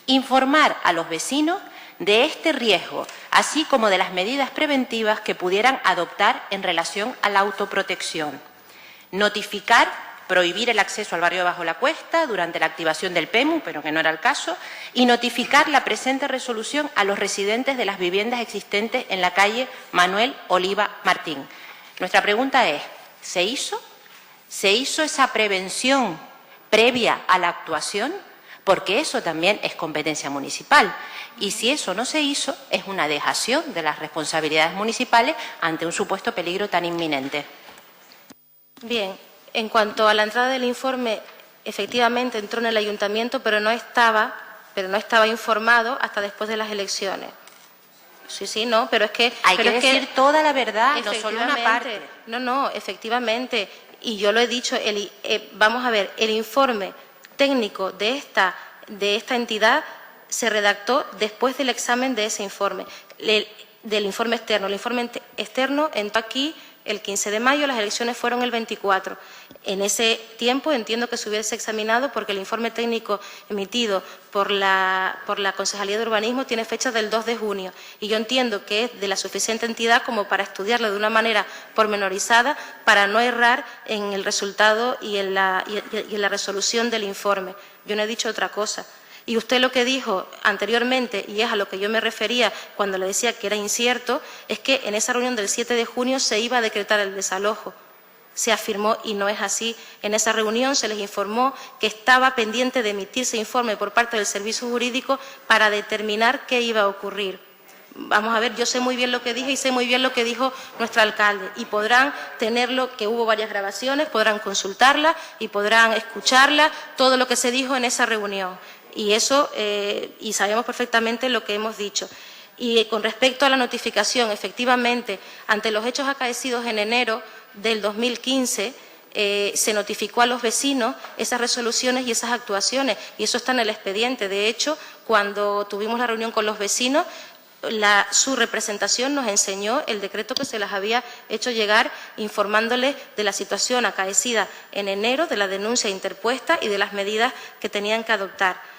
S3: Informar a los vecinos de este riesgo, así como de las medidas preventivas que pudieran adoptar en relación a la autoprotección. Notificar, prohibir el acceso al barrio Bajo la Cuesta durante la activación del PEMU, pero que no era el caso, y notificar la presente resolución a los residentes de las viviendas existentes en la calle Manuel Oliva Martín. Nuestra pregunta es, ¿se hizo? ¿Se hizo esa prevención previa a la actuación? Porque eso también es competencia municipal. Y si eso no se hizo, es una dejación de las responsabilidades municipales ante un supuesto peligro tan inminente.
S7: Bien, en cuanto a la entrada del informe, efectivamente entró en el ayuntamiento, pero no estaba informado hasta después de las elecciones. Sí, no, pero es que...
S3: Hay que decir toda la verdad, no solo una parte.
S7: No, efectivamente, y yo lo he dicho, vamos a ver, el informe técnico de esta entidad se redactó después del examen de ese informe, del informe externo. El informe externo entró aquí el 15 de mayo, las elecciones fueron el 24. En ese tiempo entiendo que se hubiese examinado porque el informe técnico emitido por la Concejalía de Urbanismo tiene fecha del 2 de junio y yo entiendo que es de la suficiente entidad como para estudiarlo de una manera pormenorizada para no errar en el resultado y en la resolución del informe. Yo no he dicho otra cosa. Y usted lo que dijo anteriormente, y es a lo que yo me refería cuando le decía que era incierto, es que en esa reunión del 7 de junio se iba a decretar el desalojo. Se afirmó y no es así. En esa reunión se les informó que estaba pendiente de emitirse informe por parte del Servicio Jurídico para determinar qué iba a ocurrir. Vamos a ver, yo sé muy bien lo que dije y sé muy bien lo que dijo nuestro alcalde y podrán tenerlo, que hubo varias grabaciones, podrán consultarla y podrán escucharla, todo lo que se dijo en esa reunión. Y eso, y sabemos perfectamente lo que hemos dicho. Y con respecto a la notificación, efectivamente, ante los hechos acaecidos en enero del 2015, se notificó a los vecinos esas resoluciones y esas actuaciones, y eso está en el expediente. De hecho, cuando tuvimos la reunión con los vecinos, su representación nos enseñó el decreto que se les había hecho llegar informándoles de la situación acaecida en enero, de la denuncia interpuesta y de las medidas que tenían que adoptar.